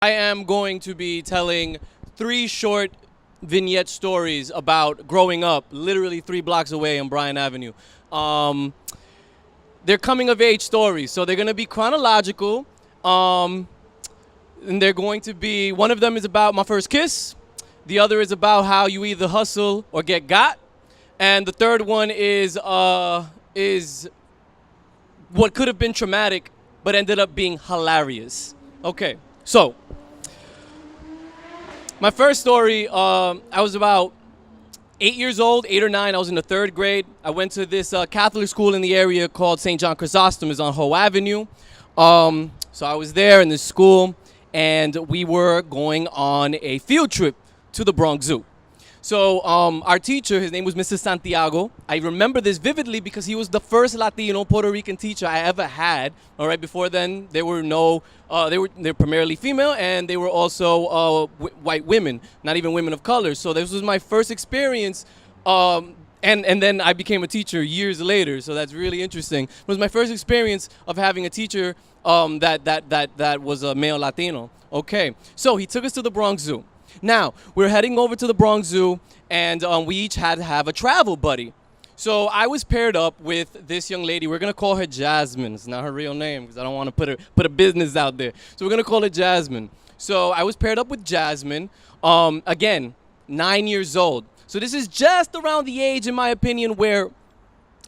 I am going to be telling 3 short vignette stories about growing up literally 3 blocks away on Bryan Avenue. Um, they're coming of age stories, so they're going to be chronological. Um, and they're going to be, one of them is about my first kiss, the other is about how you either hustle or get got, and the third one is what could have been traumatic but ended up being hilarious. Okay, so my first story, I was about 8 years old, 8 or 9. I was in the 3rd grade. I went to this Catholic school in the area called St. John Chrysostom. It's on Hoe Avenue. So I was there in this school, and we were going on a field trip to the Bronx Zoo. So our teacher, his name was Mr. Santiago. I remember this vividly because he was the first Latino Puerto Rican teacher I ever had. All right, before then there were no, they're primarily female, and they were also white women, not even women of color. So this was my first experience. And then I became a teacher years later, so that's really interesting. It was my first experience of having a teacher that was a male Latino. Okay, so he took us to the Bronx Zoo. Now, we're heading over to the Bronx Zoo, and we each had to have a travel buddy. So I was paired up with this young lady. We're going to call her Jasmine. It's not her real name because I don't want to put a business out there. So we're going to call her Jasmine. So I was paired up with Jasmine, again, 9 years old. So this is just around the age, in my opinion, where,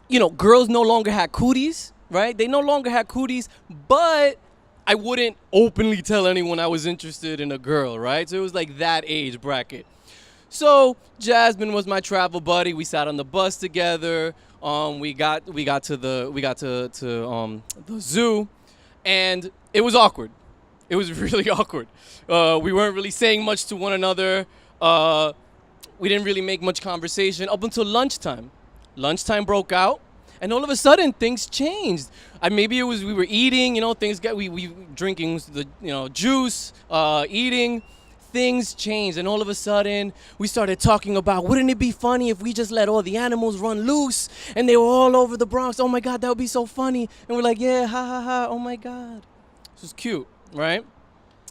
you know, girls no longer had cooties, right? They no longer had cooties, but I wouldn't openly tell anyone I was interested in a girl, right? So it was like that age bracket. So Jasmine was my travel buddy. We sat on the bus together. We got to the zoo, and it was awkward. It was really awkward. We weren't really saying much to one another. We didn't really make much conversation up until lunchtime. Lunchtime broke out. And all of a sudden, things changed. Maybe it was we were eating, you know, we drinking the, you know, juice, eating. Things changed, and all of a sudden, we started talking about, wouldn't it be funny if we just let all the animals run loose, and they were all over the Bronx? Oh my God, that would be so funny. And we're like, yeah, ha ha ha. Oh my God, this was cute, right?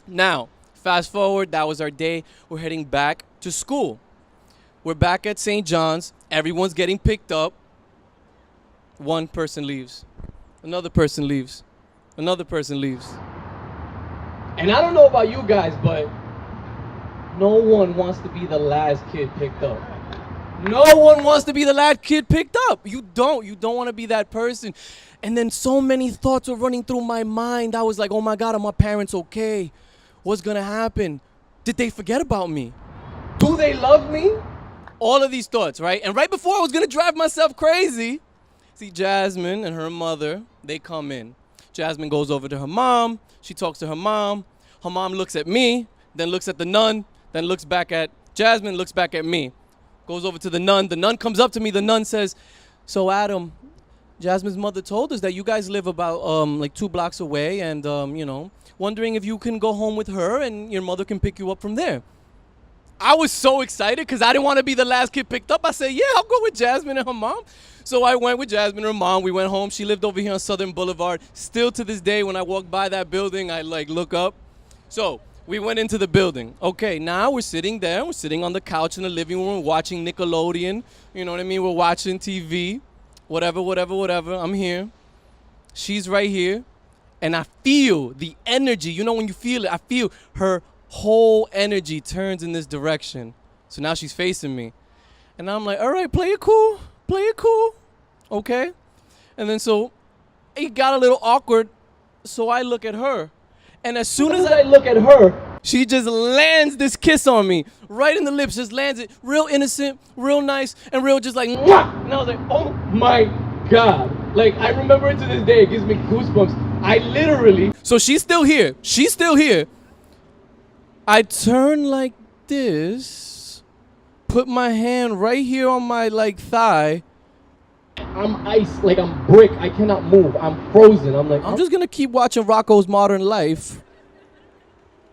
Now, fast forward, that was our day. We're heading back to school. We're back at St. John's. Everyone's getting picked up. One person leaves. Another person leaves. Another person leaves. And I don't know about you guys, but no one wants to be the last kid picked up. No one wants to be the last kid picked up. You don't want to be that person. And then so many thoughts were running through my mind. I was like, oh my God, are my parents okay? What's gonna happen? Did they forget about me? Do they love me? All of these thoughts, right? And right before I was gonna drive myself crazy, see Jasmine and her mother, they come in. Jasmine goes over to her mom. She talks to her mom. Her mom looks at me, then looks at the nun, then looks back at Jasmine, looks back at me. Goes over to the nun. The nun comes up to me. The nun says, so Adam, Jasmine's mother told us that you guys live about like 2 blocks away, and you know, wondering if you can go home with her and your mother can pick you up from there. I was so excited because I didn't want to be the last kid picked up. I said, yeah, I'll go with Jasmine and her mom. So I went with Jasmine and her mom. We went home. She lived over here on Southern Boulevard. Still to this day, when I walk by that building, I like look up. So we went into the building. Okay, now we're sitting there. We're sitting on the couch in the living room watching Nickelodeon. You know what I mean? We're watching TV. Whatever. I'm here. She's right here. And I feel the energy. You know when you feel it, I feel her whole energy turns in this direction. So now she's facing me. And I'm like, all right, play it cool. Okay. And then so it got a little awkward. So I look at her. And as soon as I look at her, she just lands this kiss on me. Right in the lips, just lands it. Real innocent, real nice, and real just like, mwah! And I was like, oh my God. Like, I remember it to this day. It gives me goosebumps. I literally. So she's still here. I turn like this, put my hand right here on my like thigh. I'm ice, like I'm brick. I cannot move. I'm frozen. I'm like, I'm just gonna keep watching Rocco's Modern Life.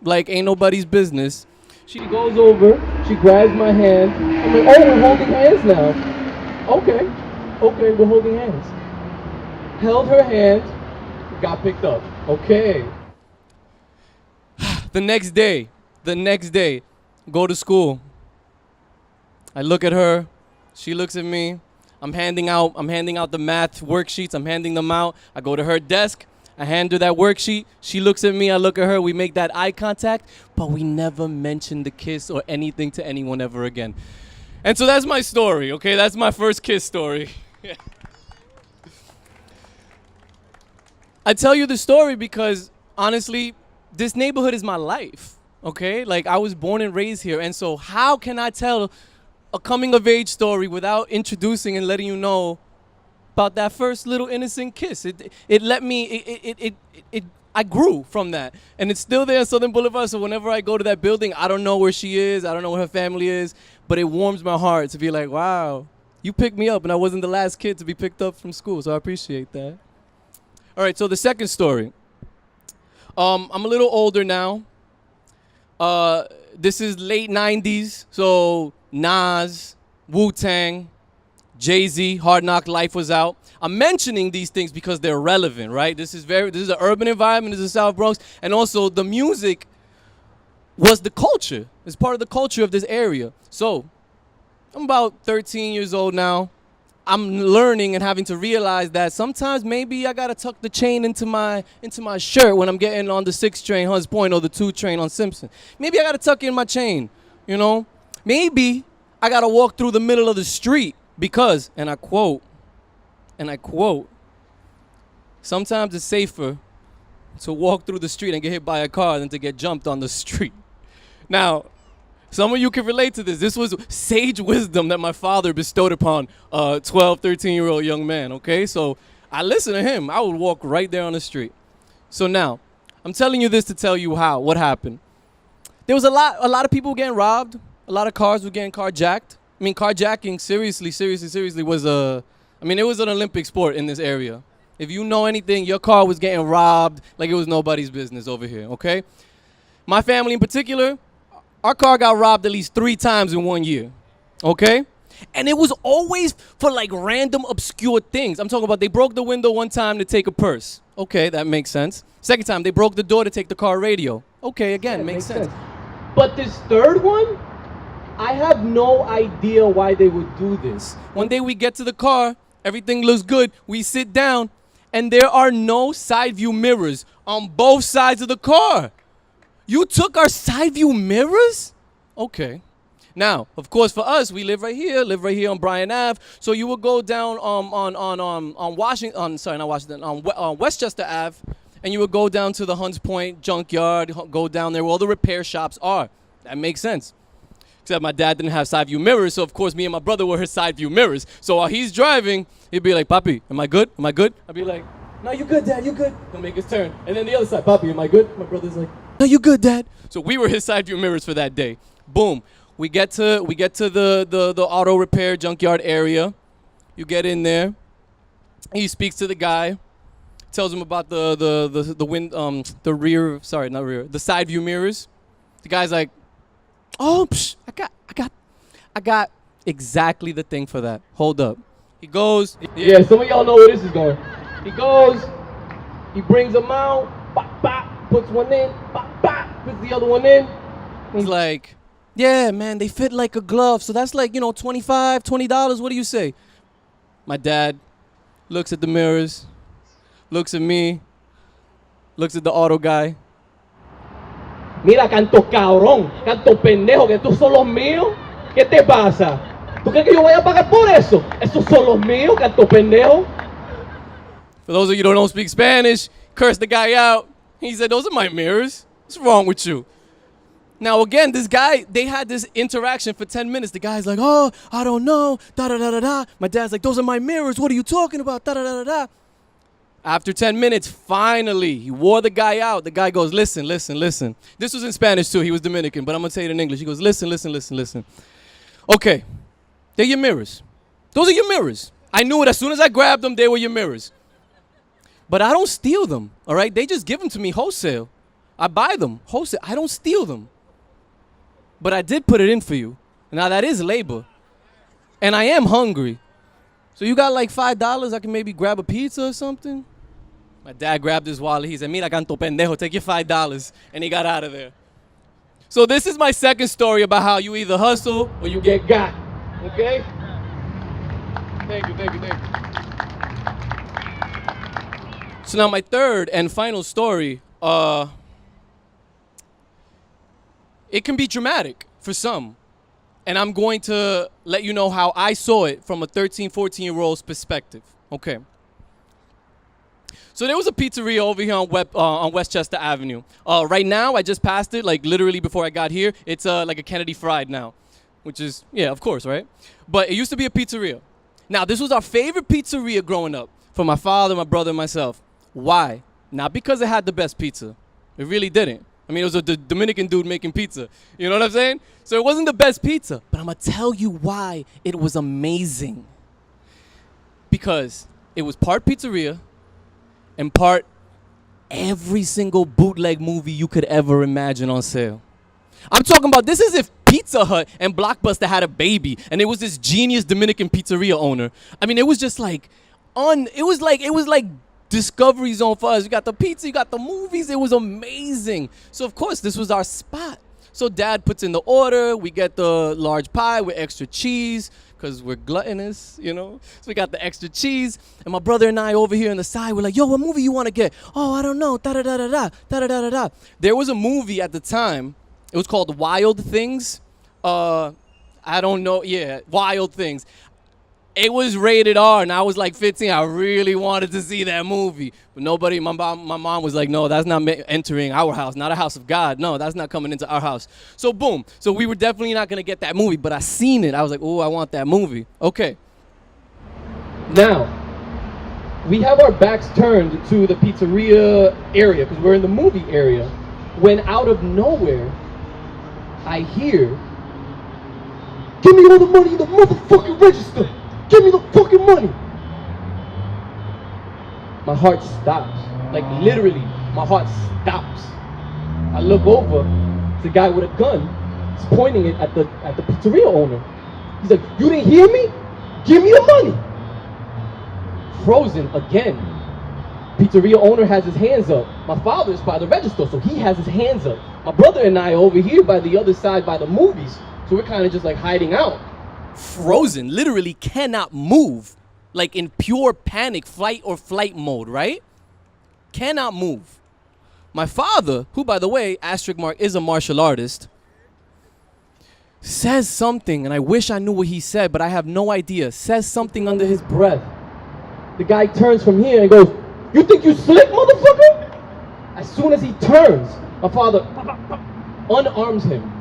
Like ain't nobody's business. She goes over, she grabs my hand. I'm like, oh, we're holding hands now. Okay, we're holding hands. Held her hand, got picked up. Okay. The next day, go to school. I look at her. She looks at me. I'm handing out the math worksheets. I'm handing them out. I go to her desk. I hand her that worksheet. She looks at me. I look at her. We make that eye contact, but we never mention the kiss or anything to anyone ever again. And so that's my story, okay? That's my first kiss story. I tell you the story because, honestly, this neighborhood is my life, okay? Like, I was born and raised here, and so how can I tell a coming-of-age story without introducing and letting you know about that first little innocent kiss? I grew from that, and it's still there on Southern Boulevard, so whenever I go to that building, I don't know where she is, I don't know where her family is, but it warms my heart to be like, wow, you picked me up, and I wasn't the last kid to be picked up from school, so I appreciate that. All right, so the second story. I'm a little older now. This is late 90s, so Nas, Wu-Tang, Jay-Z, Hard Knock Life was out. I'm mentioning these things because they're relevant, right? This is an urban environment, this is South Bronx, and also the music was the culture. It's part of the culture of this area. So, I'm about 13 years old now. I'm learning and having to realize that sometimes maybe I gotta tuck the chain into my shirt when I'm getting on the 6 train, Hunts Point, or the 2 train on Simpson. Maybe I gotta tuck in my chain, you know? Maybe I gotta walk through the middle of the street because, and I quote, sometimes it's safer to walk through the street and get hit by a car than to get jumped on the street. Now, some of you can relate to this. This was sage wisdom that my father bestowed upon a 12, 13-year-old young man, okay? So I listened to him. I would walk right there on the street. So now, I'm telling you this to tell you what happened. There was a lot of people getting robbed. A lot of cars were getting carjacked. I mean, carjacking seriously was it was an Olympic sport in this area. If you know anything, your car was getting robbed like it was nobody's business over here, okay? My family in particular, our car got robbed at least 3 times in 1 year, okay? And it was always for like random obscure things. I'm talking about they broke the window one time to take a purse. Okay, that makes sense. Second time, they broke the door to take the car radio. Okay, again, makes sense. But this third one, I have no idea why they would do this. One day we get to the car, everything looks good, we sit down, and there are no side view mirrors on both sides of the car. You took our side view mirrors? Okay. Now, of course, for us, we live right here on Bryan Ave. So you would go down on Westchester Ave, and you would go down to the Hunts Point junkyard, go down there where all the repair shops are. That makes sense. Except my dad didn't have side view mirrors, so of course me and my brother were his side view mirrors. So while he's driving, he'd be like, "Papi, am I good? Am I good?" I'd be like, "No, you good, Dad, you good." He'll make his turn. And then the other side, "Papi, am I good?" My brother's like, "No, you good, Dad." So we were his side view mirrors for that day. Boom. We get to the auto repair junkyard area. You get in there. He speaks to the guy, tells him about the side view mirrors. The guy's like, "Oh, I got exactly the thing for that. Hold up." He goes. Yeah, some of y'all know where this is going. He goes. He brings them out. Bop, bop, puts one in. Bop, bop, puts the other one in. He's like, "Yeah, man, they fit like a glove. So that's like, $25, $20. What do you say?" My dad looks at the mirrors, looks at me, looks at the auto guy. "Mira, canto cabrón, canto pendejo, que estos son los míos. ¿Qué te pasa? ¿Tú crees que yo voy a pagar por eso? Esos son los míos, canto pendejo." For those of you who don't speak Spanish, cursed the guy out. He said, "Those are my mirrors. What's wrong with you?" Now, again, this guy, they had this interaction for 10 minutes. The guy's like, "Oh, I don't know, da-da-da-da-da." My dad's like, "Those are my mirrors. What are you talking about, da-da-da-da-da?" After 10 minutes, finally, he wore the guy out. The guy goes, listen. This was in Spanish, too. He was Dominican, but I'm going to say it in English. He goes, listen. Okay, they're your mirrors. Those are your mirrors. I knew it as soon as I grabbed them, they were your mirrors. But I don't steal them, all right? They just give them to me wholesale. I buy them wholesale. I don't steal them. But I did put it in for you. Now, that is labor. And I am hungry. So you got like $5, I can maybe grab a pizza or something? My dad grabbed his wallet. He said, "Mira, canto pendejo, take your $5." And he got out of there. So this is my second story about how you either hustle or you get got. Okay? Thank you. So now my third and final story, it can be dramatic for some. And I'm going to let you know how I saw it from a 13, 14-year-old's perspective. Okay. So there was a pizzeria over here on Westchester Avenue. Right now, I just passed it, like literally before I got here. It's like a Kennedy Fried now, which is, yeah, of course, right? But it used to be a pizzeria. Now, this was our favorite pizzeria growing up for my father, my brother, and myself. Why? Not because it had the best pizza. It really didn't. I mean, it was a Dominican dude making pizza. You know what I'm saying? So it wasn't the best pizza. But I'm going to tell you why it was amazing. Because it was part pizzeria and part every single bootleg movie you could ever imagine on sale. I'm talking about, this is if Pizza Hut and Blockbuster had a baby and it was this genius Dominican pizzeria owner. I mean, it was just like, it was like Discovery Zone for us. You got the pizza, you got the movies. It was amazing. So, of course, this was our spot. So Dad puts in the order. We get the large pie with extra cheese because we're gluttonous, you know. So we got the extra cheese. And my brother and I over here on the side, we're like, yo, what movie you want to get? Oh, I don't know. Da-da-da-da-da. Da-da-da-da-da. There was a movie at the time. It was called Wild Things. I don't know. Yeah, Wild Things. It was rated R, and I was like 15. I really wanted to see that movie. But nobody, my mom was like, no, that's not entering our house, not a house of God. No, that's not coming into our house. So boom. So we were definitely not going to get that movie, but I seen it. I was like, oh, I want that movie. Okay. Now, we have our backs turned to the pizzeria area because we're in the movie area. When out of nowhere, I hear, give me all the money in the motherfucking register. Give me the fucking money. My heart stops. Like literally, my heart stops. I look over, it's a guy with a gun. He's pointing it at the pizzeria owner. He's like, you didn't hear me? Give me the money. Frozen again. Pizzeria owner has his hands up. My father is by the register, so he has his hands up. My brother and I are over here by the other side by the movies. So we're kind of just like hiding out. Frozen, literally cannot move, like in pure panic, fight or flight mode, right? Cannot move. My father, who by the way, asterisk mark, is a martial artist, says something, and I wish I knew what he said, but I have no idea. Says something under his breath. The guy turns from here and goes, you think you slick, motherfucker? As soon as he turns, my father unarms him.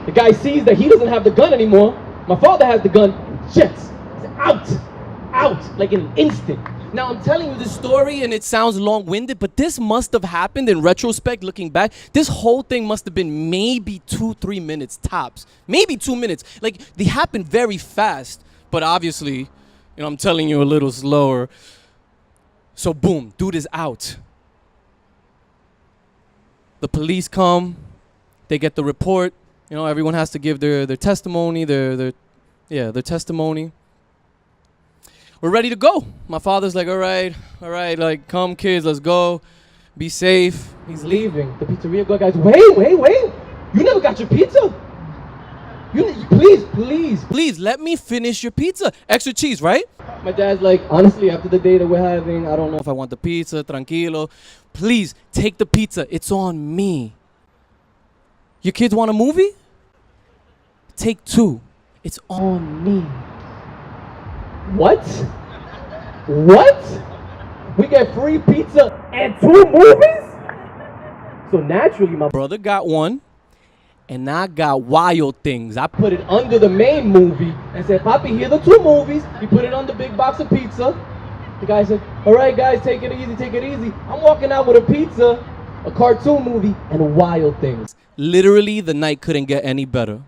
The guy sees that he doesn't have the gun anymore. My father has the gun and jets. He's out, like in an instant. Now I'm telling you this story and it sounds long-winded, but this must have happened in retrospect, looking back. This whole thing must have been maybe 2-3 minutes tops. Maybe 2 minutes. Like, they happened very fast, but obviously, you know, I'm telling you a little slower. So boom, dude is out. The police come, they get the report. You know, everyone has to give their testimony, their testimony. We're ready to go. My father's like, all right, like, come kids, let's go. Be safe. He's leaving. The pizzeria guy's, wait. You never got your pizza? Please, let me finish your pizza. Extra cheese, right? My dad's like, honestly, after the day that we're having, I don't know if I want the pizza, tranquilo. Please, take the pizza. It's on me. Your kids want a movie? Take 2. It's on me. What? We get free pizza and 2 movies? So naturally, my brother got 1, and I got Wild Things. I put it under the main movie and said, Papi, here are the 2 movies. He put it on the big box of pizza. The guy said, all right, guys, take it easy. I'm walking out with a pizza, a cartoon movie, and Wild Things. Literally, the night couldn't get any better.